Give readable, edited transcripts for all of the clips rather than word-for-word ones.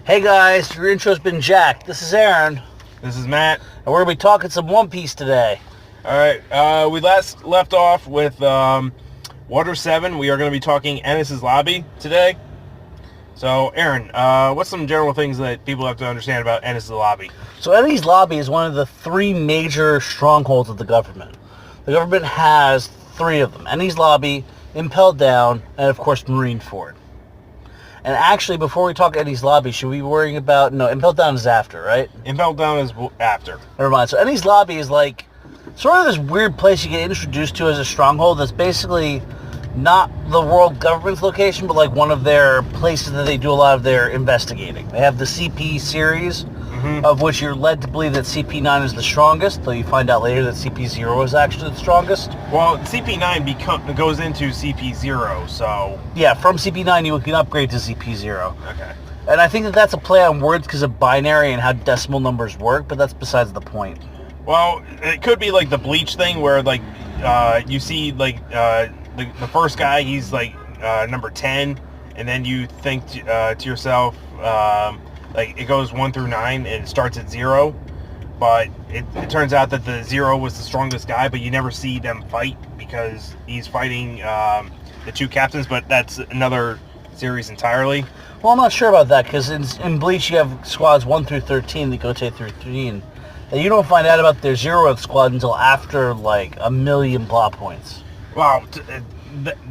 Hey guys, your intro's been jacked. This is Aaron. This is Matt. And we're going to be talking some One Piece today. Alright, we last left off with Water 7. We are going to be talking Enies Lobby today. So, Aaron, what's some general things that people have to understand about Enies Lobby? So Enies Lobby is one of the three major strongholds of the government. The government has three of them. Enies Lobby, Impel Down, and of course Marineford. And actually, before we talk Enies Lobby, should we be worrying about... No, Impel Down is after, right? Impel Down is after. Never mind. So Enies Lobby is like sort of this weird place you get introduced to as a stronghold that's basically not the world government's location, but like one of their places that they do a lot of their investigating. They have the CP series, of which you're led to believe that CP9 is the strongest, though you find out later that CP0 is actually the strongest. Well, CP9 goes into CP0, so... Yeah, from CP9 you can upgrade to CP0. Okay. And I think that that's a play on words because of binary and how decimal numbers work, but that's besides the point. Well, it could be like the Bleach thing where, like, you see, like, the first guy, he's, like, number 10, and then you think to yourself, like, it goes 1 through 9, and it starts at 0, but it turns out that the 0 was the strongest guy, but you never see them fight because he's fighting the two captains, but that's another series entirely. Well, I'm not sure about that, because in Bleach you have squads 1 through 13 that go to 13, and you don't find out about their 0th squad until after, like, 1,000,000 plot points. Wow,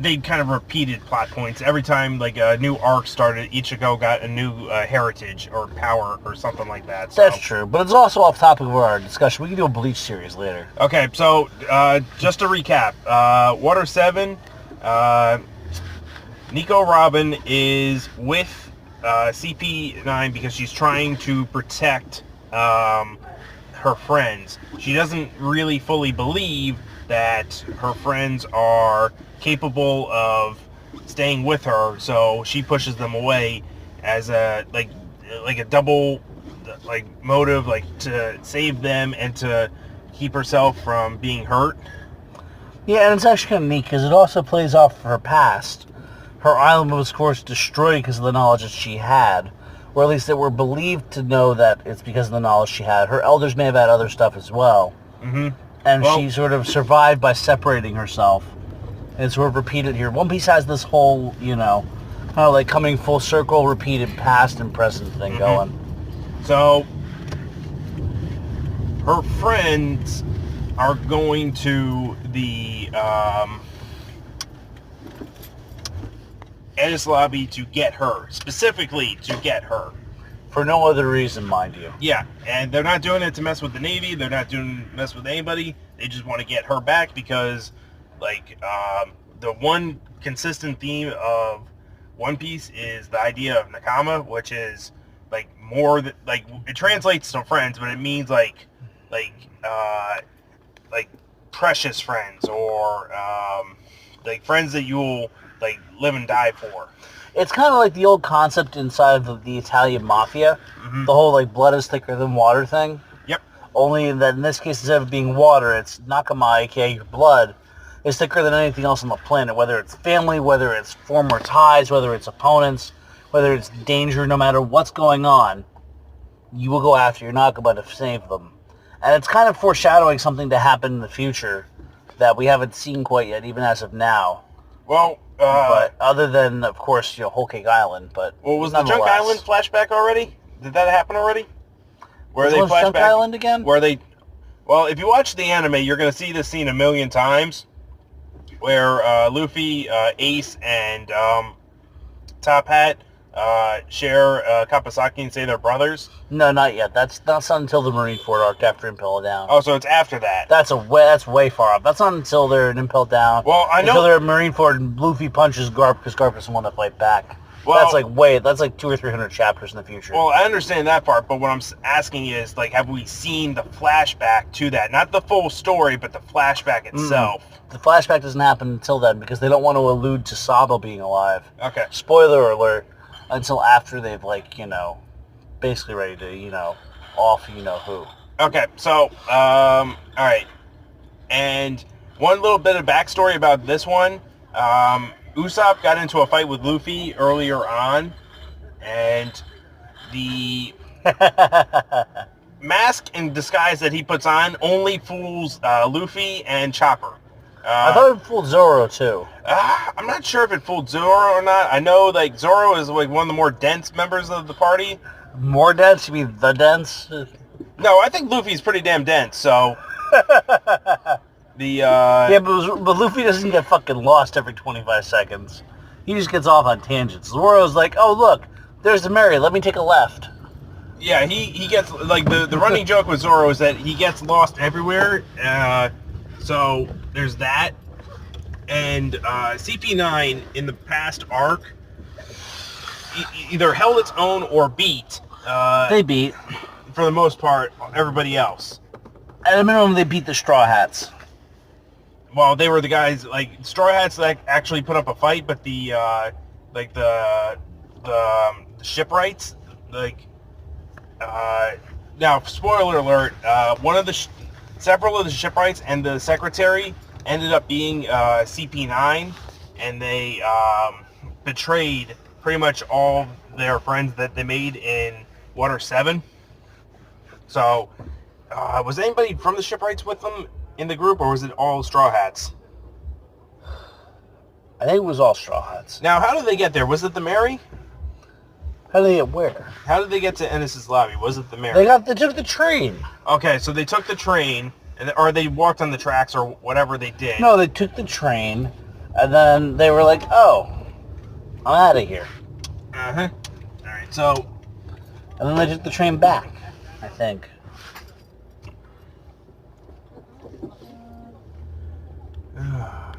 they kind of repeated plot points. Every time, like, a new arc started, Ichigo got a new heritage or power or something like that. So. That's true, but it's also off topic of our discussion. We can do a Bleach series later. Okay, so, just to recap, Water 7, Nico Robin is with CP9 because she's trying to protect her friends. She doesn't really fully believe that her friends are capable of staying with her, so she pushes them away as a like a double like motive, like to save them and to keep herself from being hurt. Yeah, and it's actually kind of neat because it also plays off her past. Her island was, of course, destroyed because of the knowledge that she had, or at least that were believed to know that it's because of the knowledge she had. Her elders may have had other stuff as well. And she sort of survived by separating herself. And it's sort of repeated here. One Piece has this whole, you know, kind of like coming full circle, repeated past and present thing going. So, her friends are going to the Enies Lobby to get her. Specifically to get her. For no other reason, mind you. Yeah, and they're not doing it to mess with the Navy. They're not doing mess with anybody. They just want to get her back because, like, the one consistent theme of One Piece is the idea of Nakama, which is like more that like it translates to friends, but it means like precious friends or like friends that you'll like live and die for. It's kind of like the old concept inside of the Italian mafia, the whole like blood is thicker than water thing. Yep. Only that in this case, instead of being water, it's nakama, aka your blood, is thicker than anything else on the planet. Whether it's family, whether it's former ties, whether it's opponents, whether it's danger, no matter what's going on, you will go after your nakama to save them. And it's kind of foreshadowing something to happen in the future that we haven't seen quite yet, even as of now. Well. But other than, of course, you know, Whole Cake Island, but well, was the Junk Island flashback already? Did that happen already? Where they flashback Junk Island again? Where they, well, if you watch the anime, you're going to see this scene 1,000,000 times, where Luffy, Ace, and Top Hat share Kapasaki and say they're brothers. No, not yet. That's not until the Marineford arc after Impel Down. Oh, so it's after that. That's way far off. That's not until they're in Impel Down. Well, I know until they're in Marineford and Luffy punches Garp because Garp is the one to fight back. Well, that's like 200 or 300 chapters in the future. Well, I understand that part, but what I'm asking is, like, have we seen the flashback to that? Not the full story, but the flashback itself. The flashback doesn't happen until then because they don't want to allude to Sabo being alive. Okay. Spoiler alert. Until after they've, like, you know, basically ready to, you know, off you know who. Okay, so, alright. And one little bit of backstory about this one. Usopp got into a fight with Luffy earlier on, and the mask and disguise that he puts on only fools Luffy and Chopper. I thought it fooled Zoro too. I'm not sure if it fooled Zoro or not. I know like Zoro is like one of the more dense members of the party. More dense? You mean the dense? No, I think Luffy's pretty damn dense. So yeah, but Luffy doesn't get fucking lost every 25 seconds. He just gets off on tangents. Zoro's like, oh look, there's the Mary. Let me take a left. Yeah, he gets like the running joke with Zoro is that he gets lost everywhere. So there's that, and CP9 in the past arc either held its own or beat. They beat, for the most part, everybody else. At a minimum, they beat the Straw Hats. Well, they were the guys like Straw Hats that actually put up a fight, but the shipwrights, like now spoiler alert, several of the shipwrights and the secretary ended up being CP9, and they betrayed pretty much all their friends that they made in Water 7. So, was anybody from the shipwrights with them in the group, or was it all Straw Hats? I think it was all Straw Hats. Now, how did they get there? Was it the Mary? How did they get where? How did they get to Enies Lobby? Was it the Mary? They took the train. Okay, so they took the train, or they walked on the tracks, or whatever they did. No, they took the train, and then they were like, oh, I'm out of here. Uh-huh. All right, so... And then they took the train back, I think.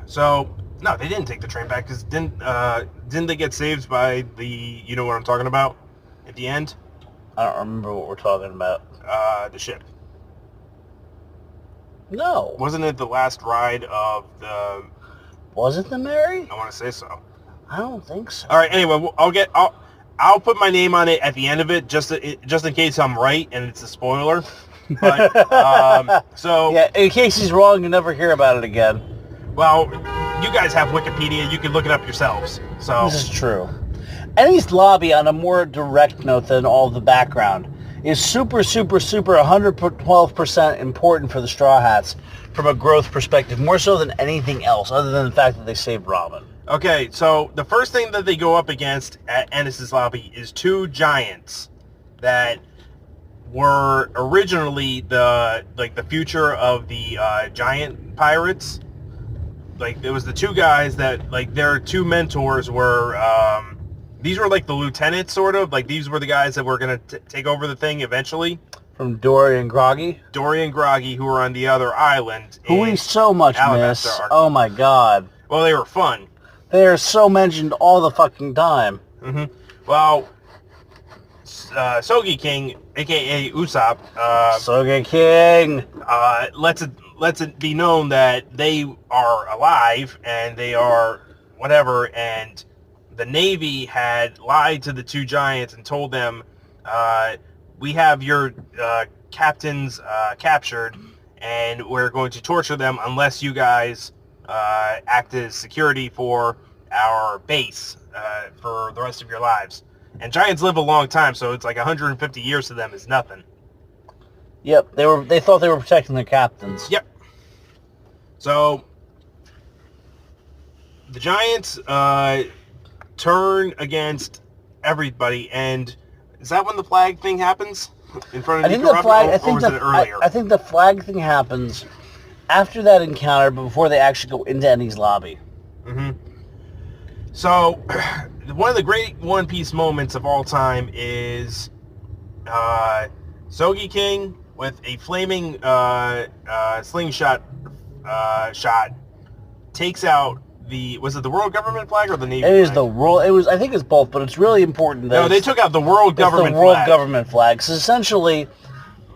So, no, they didn't take the train back, because didn't they get saved by the, you know what I'm talking about, at the end? I don't remember what we're talking about. The ship. No. Wasn't it the last ride of the... Was it the Mary? I want to say so. I don't think so. All right, anyway, I'll put my name on it at the end of it, just in case I'm right and it's a spoiler. But, so... Yeah, in case he's wrong, you never hear about it again. Well, you guys have Wikipedia. You can look it up yourselves. So this is true. Enies Lobby, on a more direct note than all the background, is super 112% important for the Straw Hats from a growth perspective, more so than anything else, other than the fact that they saved Robin. Okay, so the first thing that they go up against at Enies Lobby is two giants that were originally the future of the giant pirates. Like, there was the two guys that, like, their two mentors were, these were like the lieutenants, sort of. Like, these were the guys that were going to take over the thing eventually. From Dory and Groggy? Dory and Groggy, who were on the other island. Who we so much miss. Arc. Oh my god. Well, they were fun. They are so mentioned all the fucking time. Mm-hmm. Well, Sogi King, a.k.a. Usopp, Sogi King, lets it be known that they are alive and they are whatever, and the Navy had lied to the two giants and told them, we have your captains captured, and we're going to torture them unless you guys act as security for our base for the rest of your lives. And giants live a long time, so it's like 150 years to them is nothing. Yep, they thought they were protecting their captains. Yep. So the giants turn against everybody, and is that when the flag thing happens in front of Nico Robin, or was it earlier? I think the flag thing happens after that encounter, but before they actually go into Enies Lobby. Mm-hmm. So, one of the great One Piece moments of all time is Sogi King with a flaming slingshot shot takes out was it the world government flag or the Navy flag? It is flag? the world. I think it's both, but it's really important that no, they took out the world government flag. The world government flag. So essentially,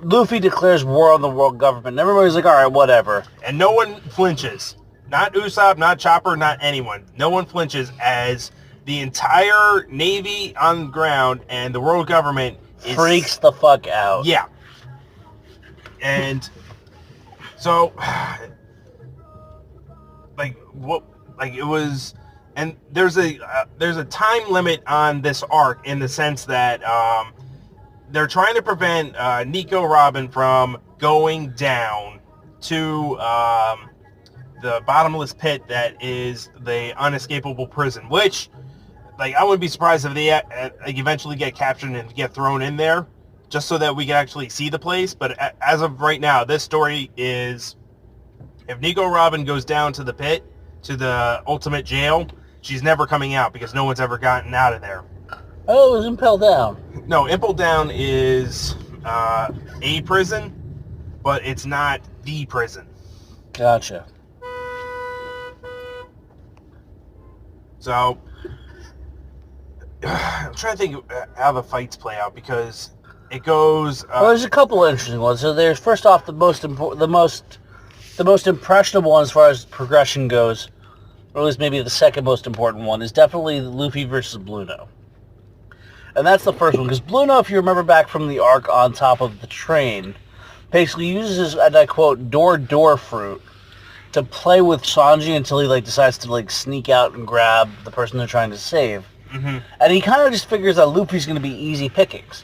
Luffy declares war on the world government, and everybody's like, all right, whatever. And no one flinches. Not Usopp, not Chopper, not anyone. No one flinches as the entire Navy on the ground and the world government freaks the fuck out. Yeah. And so, it was, and there's a time limit on this arc in the sense that they're trying to prevent Nico Robin from going down to the bottomless pit that is the unescapable prison, which, like, I wouldn't be surprised if they eventually get captured and get thrown in there, just so that we can actually see the place. But as of right now, this story is, if Nico Robin goes down to the pit, to the ultimate jail, she's never coming out because no one's ever gotten out of there. Oh, it was Impel Down. No, Impel Down is a prison, but it's not the prison. Gotcha. So, I'm trying to think how the fights play out, because it goes... well, there's a couple of interesting ones. So there's, first off, the most impressionable one as far as progression goes, or at least maybe the second most important one, is definitely Luffy versus Bluno. And that's the first one, because Bluno, if you remember back from the arc on top of the train, basically uses, and I quote, door fruit to play with Sanji until he decides to sneak out and grab the person they're trying to save. Mm-hmm. And he kind of just figures that Luffy's going to be easy pickings,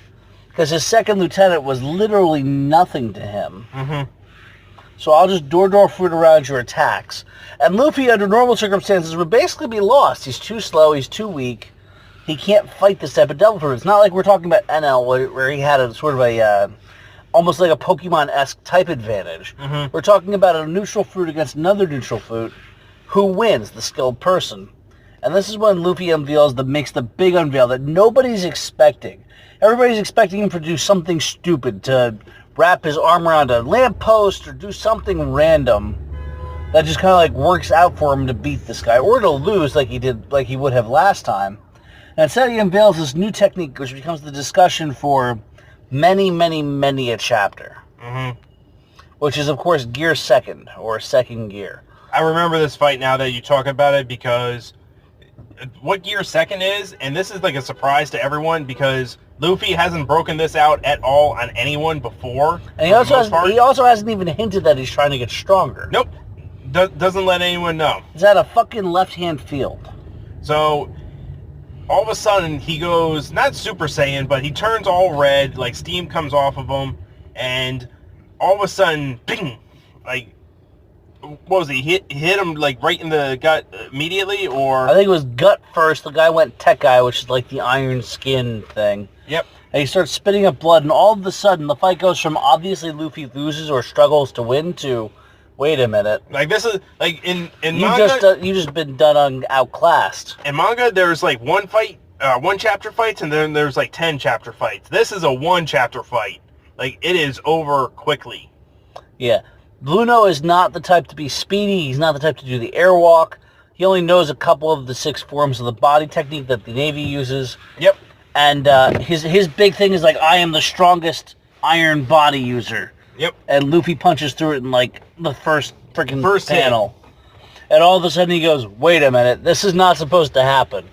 because his second lieutenant was literally nothing to him. Mm-hmm. So I'll just door fruit around your attacks. And Luffy, under normal circumstances, would basically be lost. He's too slow, he's too weak. He can't fight this type of devil fruit. It's not like we're talking about NL, where he had a sort of a... almost like a Pokemon-esque type advantage. Mm-hmm. We're talking about a neutral fruit against another neutral fruit. Who wins? The skilled person. And this is when Luffy makes the big unveil that nobody's expecting. Everybody's expecting him to do something stupid, to wrap his arm around a lamppost or do something random that just kind of works out for him to beat this guy, or to lose like he would have last time. And instead he unveils this new technique, which becomes the discussion for many, many, many a chapter. Mm-hmm. Which is, of course, Gear Second, or Second Gear. I remember this fight now that you talk about it, because what Gear Second is, and this is a surprise to everyone, because Luffy hasn't broken this out at all on anyone before. And he also hasn't even hinted that he's trying to get stronger. Nope. Doesn't let anyone know. He's at a fucking left-hand field. So, all of a sudden, he goes, not Super Saiyan, but he turns all red, steam comes off of him, and all of a sudden, bing! What was he? Hit him, right in the gut immediately, or... I think it was gut first. The guy went Tech Guy, which is the iron skin thing. Yep. And he starts spitting up blood, and all of a sudden, the fight goes from obviously Luffy loses or struggles to win to, wait a minute. This is, in manga... You just been outclassed. In manga, there's, one fight, one chapter fights, and then there's, 10 chapter fights. This is a one chapter fight. It is over quickly. Yeah. Bluno is not the type to be speedy. He's not the type to do the airwalk. He only knows a couple of the 6 forms of the body technique that the Navy uses. Yep. And his big thing is I am the strongest iron body user. Yep. And Luffy punches through it in the first freaking panel. Hit. And all of a sudden he goes, wait a minute, this is not supposed to happen.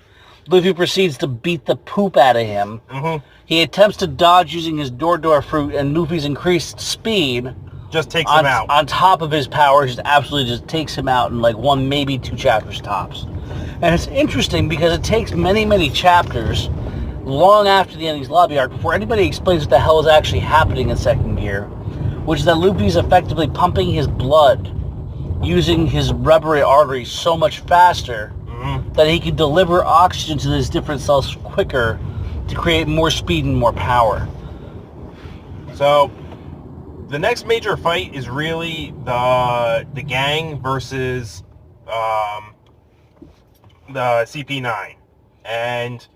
Luffy proceeds to beat the poop out of him. Mm-hmm. He attempts to dodge using his door fruit, and Luffy's increased speed just takes him out. On top of his powers, just takes him out in 1, maybe 2 chapters tops. And it's interesting because it takes many, many chapters, long after the Enies Lobby arc, before anybody explains what the hell is actually happening in Second Gear, which is that Luffy's effectively pumping his blood using his rubbery arteries so much faster that he can deliver oxygen to his different cells quicker to create more speed and more power. So, the next major fight is really the gang versus the CP9. And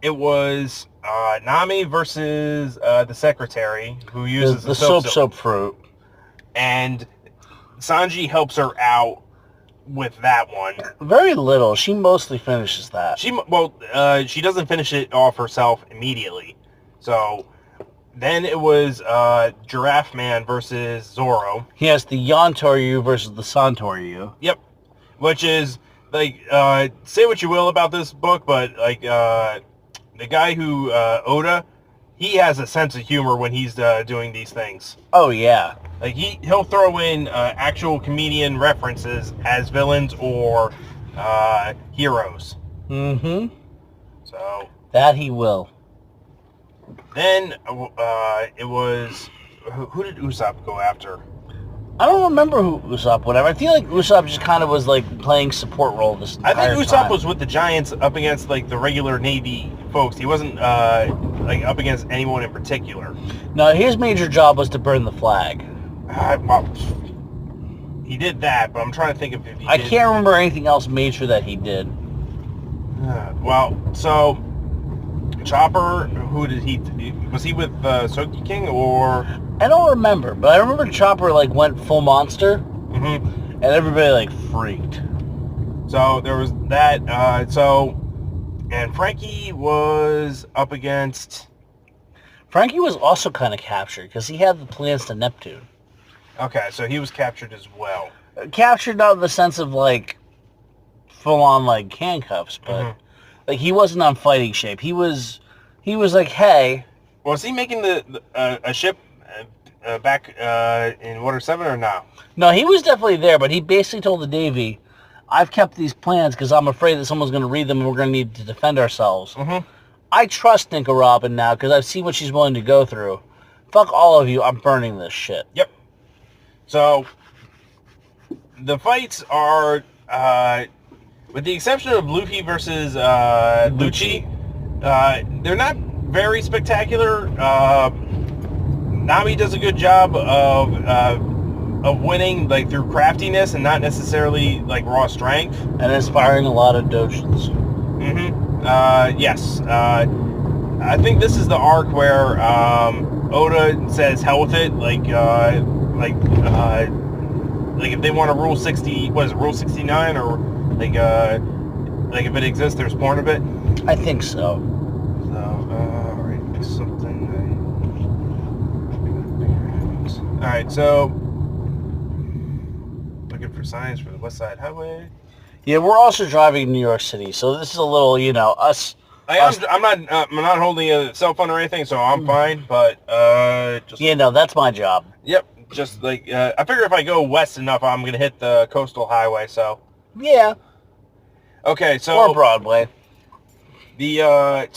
it was Nami versus the secretary, who uses the soap fruit. And Sanji helps her out with that one. Very little. She mostly finishes that. She doesn't finish it off herself immediately. So then it was Giraffe Man versus Zoro. Yes, the Yontoryu versus the Santoryu. Yep. Which is, say what you will about this book, but, the guy who, Oda, he has a sense of humor when he's doing these things. Oh, yeah. He'll throw in actual comedian references as villains or heroes. Mm-hmm. So... that he will. Then it was who did Usopp go after? I don't remember who Usopp, whatever. I feel like Usopp just kind of was like playing support role this entire I think Usopp time. was with the Giants up against like the regular Navy folks. He wasn't like up against anyone in particular. No, his major job was to burn the flag. Well, he did that, but I'm trying to think of if he I did. can't remember anything else major that he did. Well, so Chopper, who did he? Was he with Soki King or? I don't remember, but I remember Chopper like went full monster, Mm-hmm. and everybody like freaked. So there was that. And Frankie was up against. Frankie was also kind of captured because he had the plans to Neptune. Okay, so he was captured as well. Captured not in the sense of like full on like handcuffs, but like he wasn't on fighting shape. He was like, hey. Was he making a ship back in Water 7 or no? No, he was definitely there, but he basically told the Navy, I've kept these plans because I'm afraid that someone's going to read them and we're going to need to defend ourselves. Mm-hmm. I trust Nico Robin now because I've seen what she's willing to go through. Fuck all of you, I'm burning this shit. Yep. So the fights are, with the exception of Luffy versus Lucci, they're not very spectacular. Nami does a good job of winning like through craftiness and not necessarily like raw strength. And inspiring a lot of Dojins. Mm-hmm. Yes. I think this is the arc where Oda says hell with it. Like if they want to rule 60, what is it, rule 69, or like if it exists, there's porn of it. I think so. So, alright, something. Alright, so looking for signs for the West Side Highway. Yeah, we're also driving in New York City, so this is a little, us. I'm not holding a cell phone or anything, so I'm fine. But just Yeah, no, that's my job. Yep, just like I figure if I go west enough, I'm gonna hit the coastal highway. So Yeah. okay, so Or Broadway. the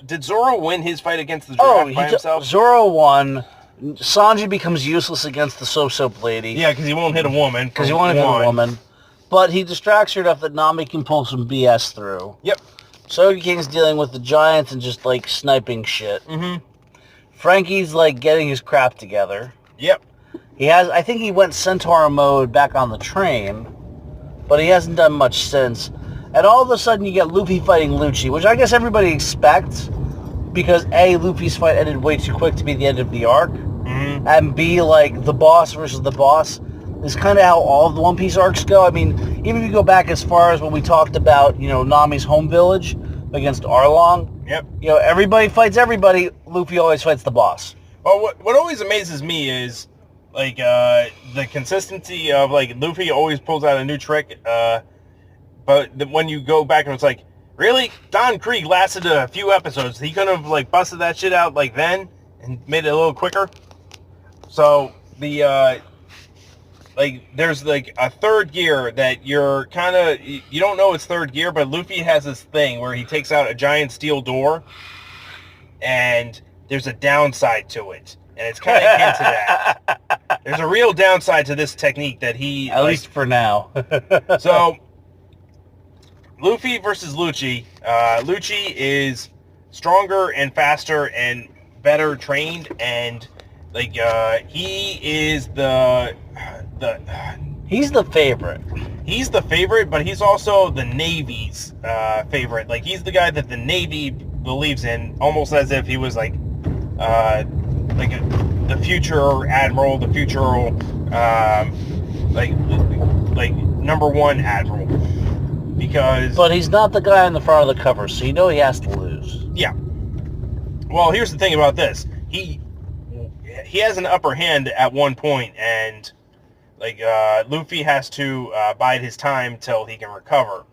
did Zoro win his fight against the giraffe by himself? Zoro won. Sanji becomes useless against the soap lady. Yeah, because he won't hit a woman. Because he wanted to hit a woman. But he distracts her enough that Nami can pull some BS through. Yep. Sogi King's dealing with the Giants and just, like, sniping shit. Mm-hmm. Frankie's, like, getting his crap together. Yep. I think he went Centaur mode back on the train, but he hasn't done much since. And all of a sudden you get Luffy fighting Lucci, which I guess everybody expects, because A, Luffy's fight ended way too quick to be the end of the arc, and B, like, the boss versus the boss is kind of how all of the One Piece arcs go. I mean, even if you go back as far as when we talked about, Nami's home village against Arlong, Yep. Everybody fights everybody, Luffy always fights the boss. Well, what always amazes me is, like, the consistency of, like, Luffy always pulls out a new trick, but when you go back and it's like, really? Don Krieg lasted a few episodes. He could have, like, busted that shit out, like, then and made it a little quicker. So, there's, like, a third gear that you're kind of, you don't know it's third gear, but Luffy has this thing where he takes out a giant steel door, and there's a downside to it. And it's kind of hinted at. There's a real downside to this technique that he... At least for now. So, Luffy versus Lucci. Lucci is stronger and faster and better trained, and like he is He's the favorite. He's the favorite, but he's also the Navy's favorite. Like, he's the guy that the Navy believes in, almost as if he was like the future admiral, the future like number one admiral. Because, but he's not the guy on the front of the cover, so he has to lose. Yeah. Well, here's the thing about this. He has an upper hand at one point, and like Luffy has to bide his time till he can recover.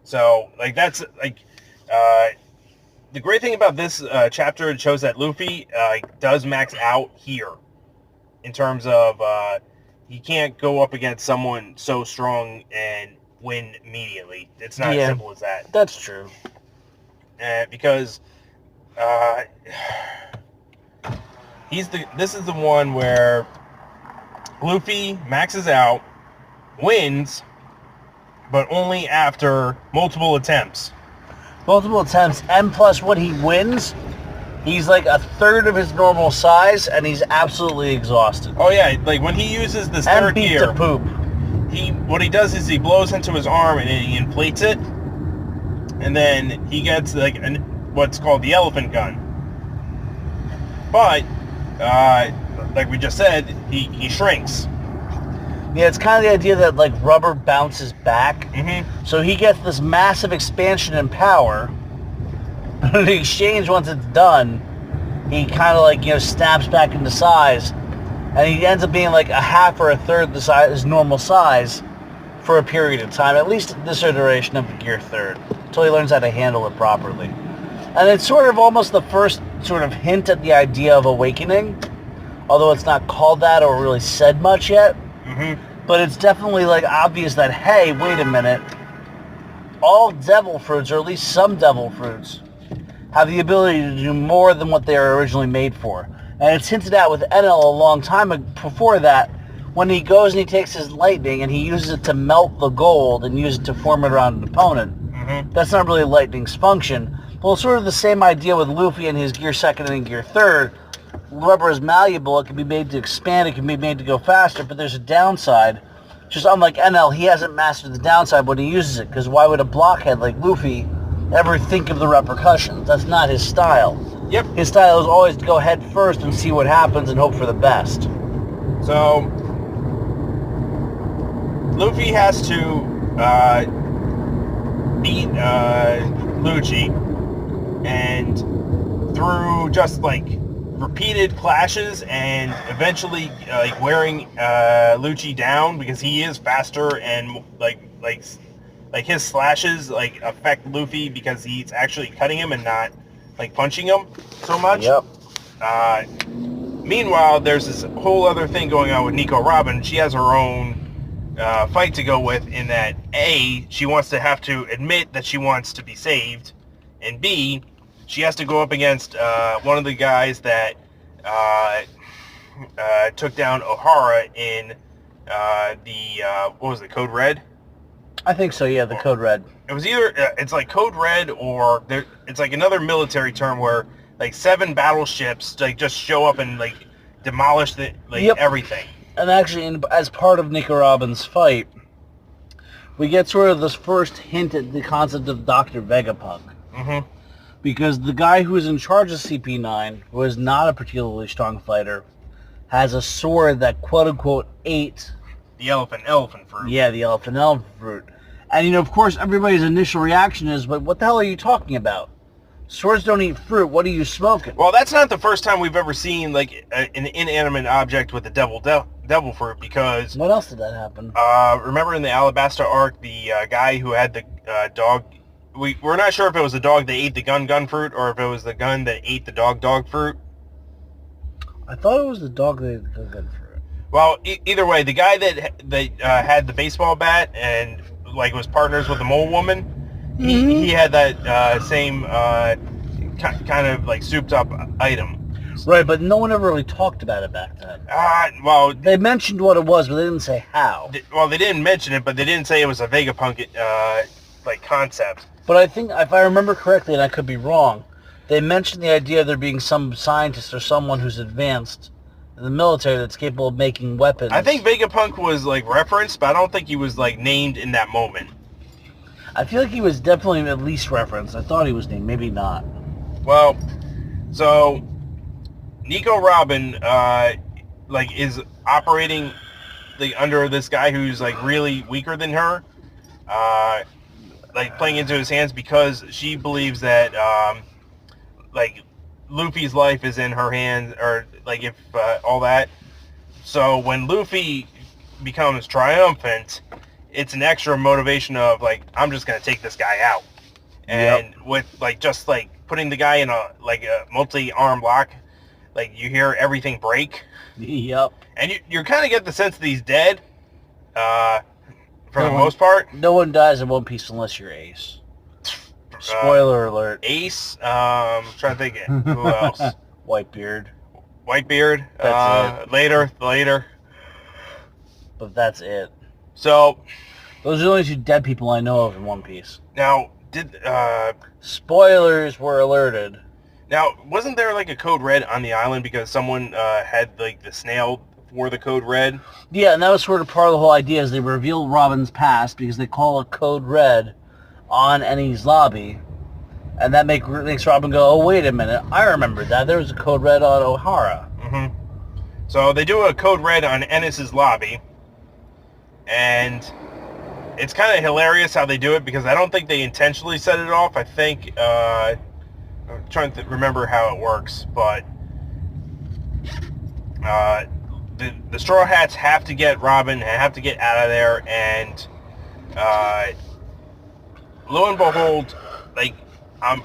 So, like, that's like the great thing about this chapter. It shows that Luffy does max out here in terms of he can't go up against someone so strong and win immediately. It's not as simple as that. That's true. Because This is the one where Luffy maxes out, wins, but only after multiple attempts. Multiple attempts, and plus when he wins, he's like a third of his normal size, and he's absolutely exhausted. Oh yeah, like when he uses this And third beat gear, to poop. what he does is he blows into his arm and he inflates it, and then he gets like what's called the elephant gun. But like we just said, he shrinks. Yeah, it's kind of the idea that like rubber bounces back. Mm-hmm. So he gets this massive expansion in power. But in exchange, once it's done, he kind of like, snaps back into size. And he ends up being like a half or a third the size, his normal size for a period of time. At least this iteration of the Gear Third. Until he learns how to handle it properly. And it's sort of almost the first sort of hint at the idea of awakening. Although it's not called that or really said much yet. Mm-hmm. But it's definitely like obvious that, hey, wait a minute. All devil fruits, or at least some devil fruits, have the ability to do more than what they were originally made for. And it's hinted at with Enel a long time before that, when he goes and he takes his lightning and he uses it to melt the gold and use it to form it around an opponent. Mm-hmm. That's not really lightning's function. Well, it's sort of the same idea with Luffy and his Gear Second and Gear Third. Rubber is malleable, it can be made to expand, it can be made to go faster, but there's a downside. Just unlike Enel, he hasn't mastered the downside when he uses it, because why would a blockhead like Luffy ever think of the repercussions? That's not his style. Yep. His style is always to go head first and see what happens and hope for the best. So, Luffy has to beat Lucci, and through just like repeated clashes and eventually like wearing Lucci down, because he is faster and like his slashes like affect Luffy because he's actually cutting him and not like punching him so much. Yep. Meanwhile, there's this whole other thing going on with Nico Robin. She has her own fight to go with, in that A, she wants to have to admit that she wants to be saved, and B, she has to go up against one of the guys that took down O'Hara in what was it, Code Red? I think so, yeah, the Code Red. It was either, it's like Code Red, or it's like another military term where like 7 battleships like just show up and like demolish everything. And actually, as part of Nico Robin's fight, we get sort of this first hint at the concept of Dr. Vegapunk. Mm-hmm. Because the guy who is in charge of CP9, who is not a particularly strong fighter, has a sword that quote-unquote ate... the elephant fruit. Yeah, the elephant fruit. And, of course, everybody's initial reaction is, but what the hell are you talking about? Swords don't eat fruit. What are you smoking? Well, that's not the first time we've ever seen, like, an inanimate object with a devil fruit, because... When else did that happen? Remember in the Alabasta arc, the guy who had the dog... We're not sure if it was the dog that ate the gun fruit, or if it was the gun that ate the dog fruit. I thought it was the dog that ate the gun fruit. Well, either way, the guy that had the baseball bat and like was partners with the mole woman, Mm-hmm. he had that same kind of like souped up item. Right, but no one ever really talked about it back then. Well, they mentioned what it was, but they didn't say how. They didn't mention it, but they didn't say it was a Vegapunk like concept. But I think, if I remember correctly, and I could be wrong, they mentioned the idea of there being some scientist or someone who's advanced in the military that's capable of making weapons. I think Vegapunk was like referenced, but I don't think he was like named in that moment. I feel like he was definitely at least referenced. I thought he was named, maybe not. Well, so Nico Robin like is operating like under this guy who's like really weaker than her, like playing into his hands, because she believes that like Luffy's life is in her hands, or like if all that. So when Luffy becomes triumphant, it's an extra motivation of like, I'm just gonna take this guy out, and with like just like putting the guy in a multi-arm lock, like you hear everything break. Yep. And you kind of get the sense that he's dead, for the most part. No one dies in One Piece unless you're Ace. Spoiler alert. Ace. Trying to think who else. Whitebeard. Whitebeard. That's it. Later. But that's it. So those are the only two dead people I know of in One Piece. now, spoilers were alerted. Now, wasn't there like a code red on the island because someone had like the snail for the code red? Yeah, and that was sort of part of the whole idea is they reveal Robin's past because they call a code red on Enies Lobby. And that makes Robin go, oh, wait a minute, I remember that. There was a code red on O'Hara. Mm-hmm. So they do a code red on Enies Lobby. And it's kind of hilarious how they do it because I don't think they intentionally set it off. I think, I'm trying to remember how it works, but the Straw Hats have to get Robin, have to get out of there, and lo and behold, like, what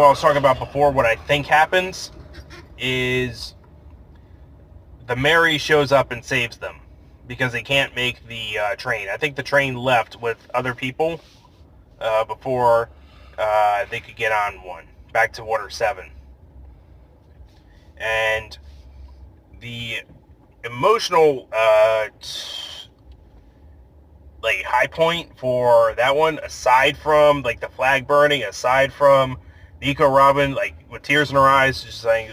I was talking about before, what I think happens is the Mary shows up and saves them because they can't make the train. I think the train left with other people before they could get on one back to Water 7. And the emotional like high point for that one, aside from like the flag burning, aside from Nico Robin like with tears in her eyes, just saying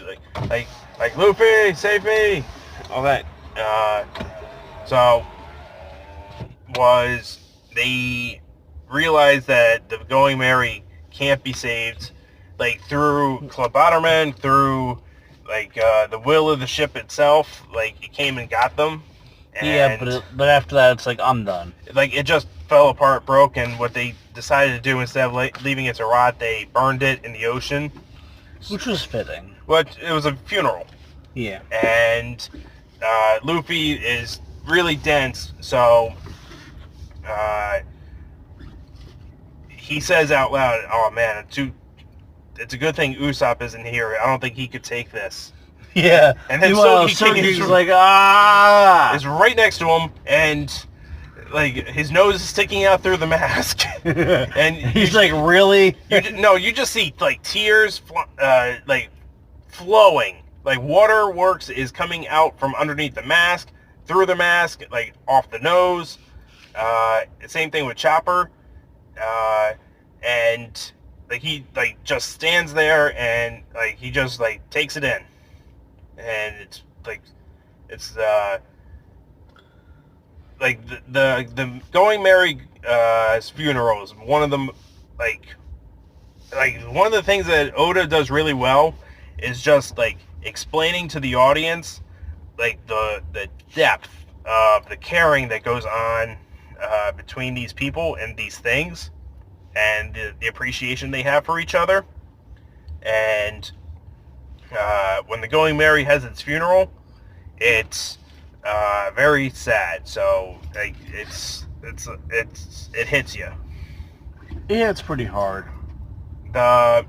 like Luffy, save me, all that. So was they realized that the Going Merry can't be saved, like through Clubotterman, through like the will of the ship itself. Like it came and got them. And yeah, but after that, it's like, I'm done. Like, it just fell apart, broke, and what they decided to do, instead of leaving it to rot, they burned it in the ocean. Which was fitting. But it was a funeral. Yeah. And Luffy is really dense, so he says out loud, oh man, it's a good thing Usopp isn't here. I don't think he could take this. Yeah. And then Soge's like, ah! Is right next to him, and like his nose is sticking out through the mask, and he's like, really? You just see like tears, like flowing, like waterworks is coming out from underneath the mask, through the mask, like off the nose. Same thing with Chopper, and like he like just stands there and like he just like takes it in. And it's like the Going Merry funeral is one of them, like one of the things that Oda does really well is just like explaining to the audience like the depth of the caring that goes on between these people and these things, and the appreciation they have for each other. And when the Going Merry has its funeral, it's very sad. So like, it hits you. Yeah, it's pretty hard. The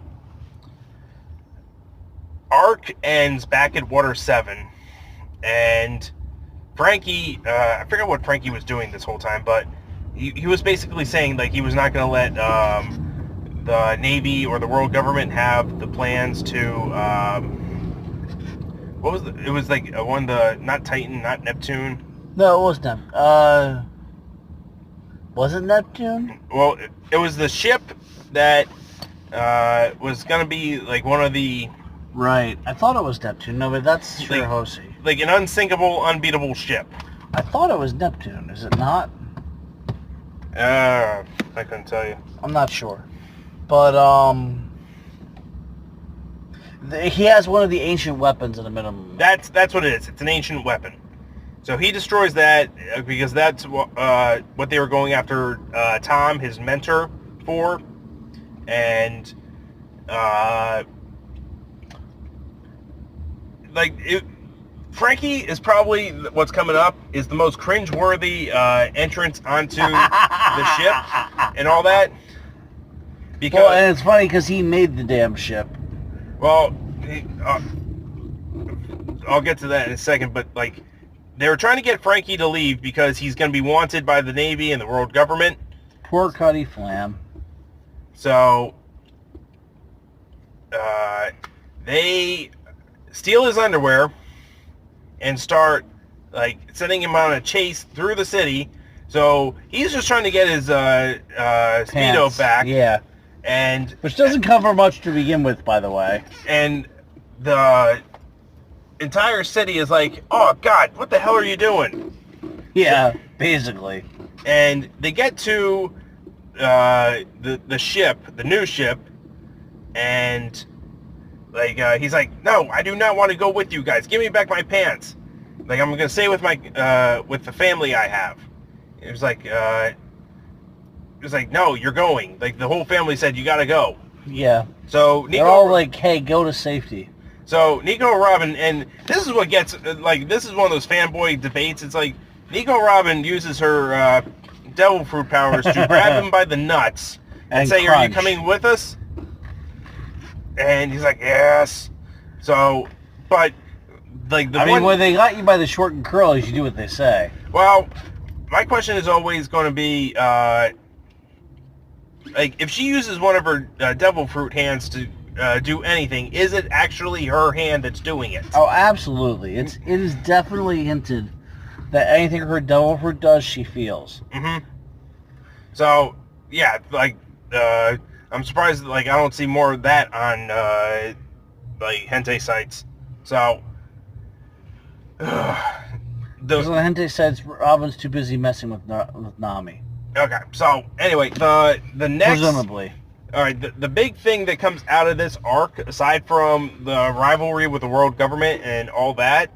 arc ends back at Water 7, and Frankie, I forget what Frankie was doing this whole time, but he was basically saying like he was not going to let the Navy or the world government have the plans to what was it was like not Titan, not Neptune. No, it was Neptune. Was it Neptune? Well, it was the ship that was gonna be like one of the... Right. I thought it was Neptune. No, but that's Shirahoshi. Like an unsinkable, unbeatable ship. I thought it was Neptune. Is it not? I couldn't tell you. I'm not sure. But, he has one of the ancient weapons in the minimum. That's what it is. It's an ancient weapon. So he destroys that because that's what they were going after Tom, his mentor, for. And, Frankie is probably, what's coming up, is the most cringeworthy entrance onto the ship and all that. Because, well, and it's funny because he made the damn ship. Well, I'll get to that in a second, but like, they were trying to get Frankie to leave because he's going to be wanted by the Navy and the world government. Poor Cuddy Flam. So they steal his underwear and start like sending him on a chase through the city. So he's just trying to get his Speedo back. Yeah. And which doesn't cover much to begin with, by the way. And the entire city is like, oh God, what the hell are you doing? Yeah, basically. And they get to the ship, the new ship, and like he's like, no, I do not want to go with you guys. Give me back my pants. Like I'm gonna stay with my with the family I have. It was like no, you're going. Like the whole family said you gotta go. Yeah. So Nico, they're all like, hey, go to safety. So Nico Robin, and this is what gets like this is one of those fanboy debates. It's like Nico Robin uses her devil fruit powers to grab him by the nuts and say, crunch. Are you coming with us? And he's like, yes. So, but like I mean, when they got you by the short and curlies, you do what they say. Well, my question is always going to be, like, if she uses one of her devil fruit hands to do anything, is it actually her hand that's doing it? Oh, absolutely. It is definitely hinted that anything her devil fruit does, she feels. Mm-hmm. So, yeah, like, I'm surprised, like, I don't see more of that on, like, hentai sites. So, because on the hentai sites, Robin's too busy messing with Nami. Okay, so, anyway, the next... Presumably. Alright, the big thing that comes out of this arc, aside from the rivalry with the world government and all that,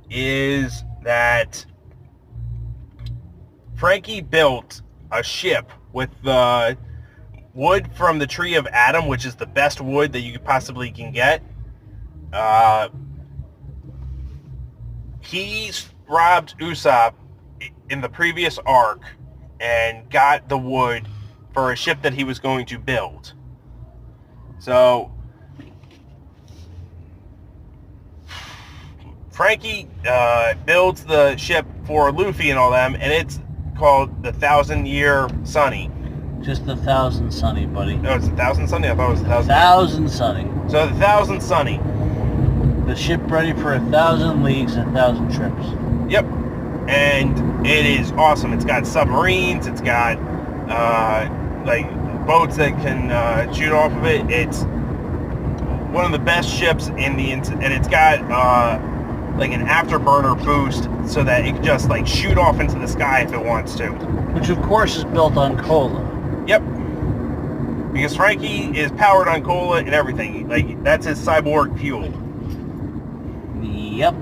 is that Frankie built a ship with the wood from the tree of Adam, which is the best wood that you possibly can get. He robbed Usopp in the previous arc and got the wood for a ship that he was going to build. So Frankie builds the ship for Luffy and all them, and it's called the 1,000-Year Sonny. Just the 1,000 Sonny, buddy. No, it's the 1,000 Sonny? I thought it was the 1,000. 1,000 Sonny. So the 1,000 Sonny. The ship ready for 1,000 leagues and 1,000 trips. Yep. And it is awesome. It's got submarines. It's got like boats that can shoot off of it. It's one of the best ships in the and it's got like an afterburner boost so that it can just like shoot off into the sky if it wants to. Which of course is built on cola. Yep. Because Frankie is powered on cola and everything. Like that's his cyborg fuel. Yep.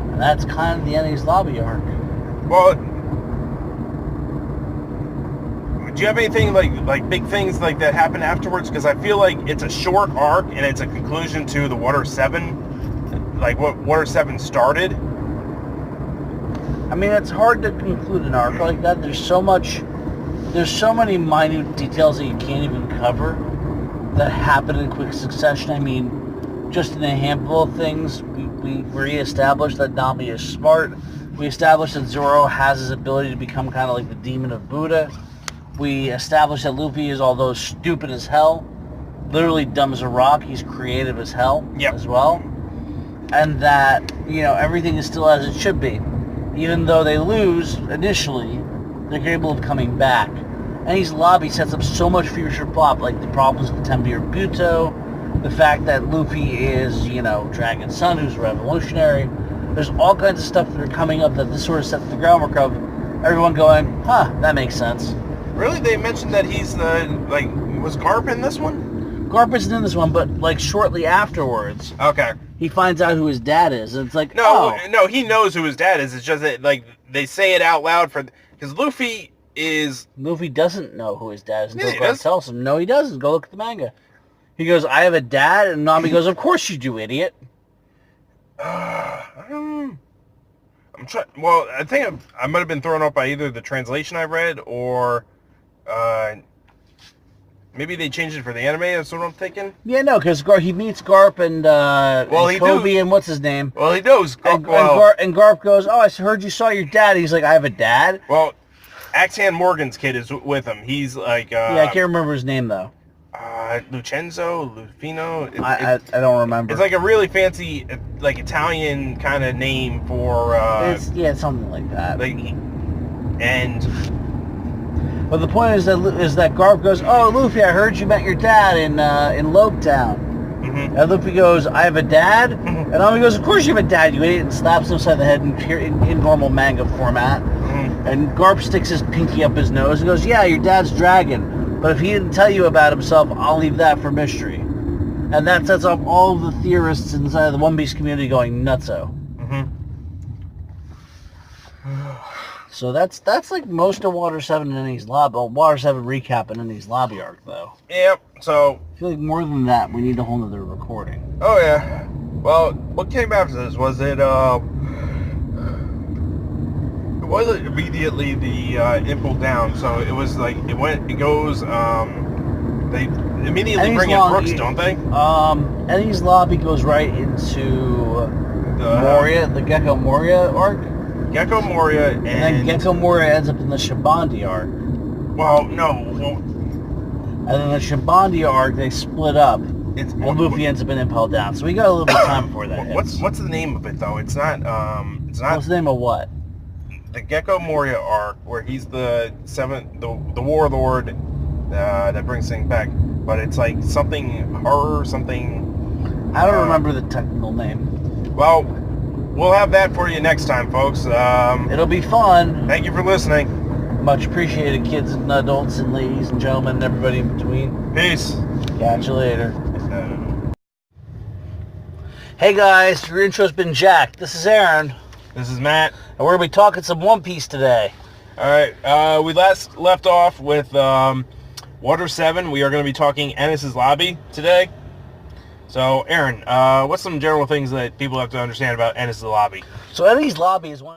And that's kind of the Enies Lobby arc. Well, do you have anything like big things like that happen afterwards? Because I feel like it's a short arc and it's a conclusion to the Water 7, like what Water 7 started. I mean, it's hard to conclude an arc like that. There's so many minute details that you can't even cover that happen in quick succession. I mean, just in a handful of things, we re-established that Nami is smart. We established that Zoro has his ability to become kind of like the demon of Buddha. We established that Luffy is, although stupid as hell, literally dumb as a rock, he's creative as hell as well. And that, you know, everything is still as it should be. Even though they lose initially, they're capable of coming back. Enies Lobby sets up so much future plot, like the problems with Tenbyr Buto, the fact that Luffy is, you know, Dragon's son, who's revolutionary. There's all kinds of stuff that are coming up that this sort of sets the groundwork of everyone going, huh, that makes sense. Really? They mentioned that he's like, was Garp in this one? Garp isn't in this one, but like shortly afterwards. Okay. He finds out who his dad is, and it's like, no, he knows who his dad is. It's just that, like, they say it out loud because Luffy doesn't know who his dad is until Garp tells him. No, he doesn't. Go look at the manga. He goes, I have a dad, and Nami goes, of course you do, idiot. I'm trying. Well, I think I might have been thrown off by either the translation I read or maybe they changed it for the anime. That's what I'm thinking. Yeah, no, because he meets Garp and Kobe and what's his name. Well, he knows. And Garp goes, oh, I heard you saw your dad. He's like, I have a dad. Well, Axehand Morgan's kid is with him. He's like... yeah, I can't remember his name, though. Lucenzo, Lufino. I don't remember. It's like a really fancy, like Italian kind of name for. It's something like that. But the point is that Garp goes, "Oh, Luffy, I heard you met your dad in Lobetown." Mm-hmm. And Luffy goes, "I have a dad," and Nami goes, "Of course you have a dad, you idiot!" and slaps him upside the head in normal manga format. Mm-hmm. And Garp sticks his pinky up his nose and goes, "Yeah, your dad's dragon. But if he didn't tell you about himself, I'll leave that for mystery." And that sets off all of the theorists inside of the One Piece community going nutso. Mm-hmm. So that's like most of Water 7 and Enies Lobby. Water 7 recap and Enies Lobby arc, though. Yep. So. I feel like more than that, we need a whole nother recording. Oh yeah. Well, what came after this? Was it? It wasn't immediately the Impel Down. So it was like it goes. They immediately bring in Brooks, don't they? Enies Lobby goes right into Moria, the Gecko Moria arc. Gecko Moria, and then Gecko Moria ends up in the Shabandi arc. Well, no. And then the Shabandi arc, they split up. And Luffy ends up in Impel Down. So we got a little bit of time before that hits. What's the name of it though? It's not. What's the name of what? The Gecko Moria arc, where he's the warlord that brings things back. But it's like something horror, something. I don't remember the technical name. Well, we'll have that for you next time, folks. It'll be fun. Thank you for listening. Much appreciated, kids and adults and ladies and gentlemen and everybody in between. Peace. Catch you later. Hey guys, your intro's been jacked. This is Aaron. This is Matt. And we're going to be talking some One Piece today. Alright, we last left off with Water 7. We are going to be talking Enies Lobby today. So, Aaron, what's some general things that people have to understand about Enies Lobby? So Enies Lobby is one...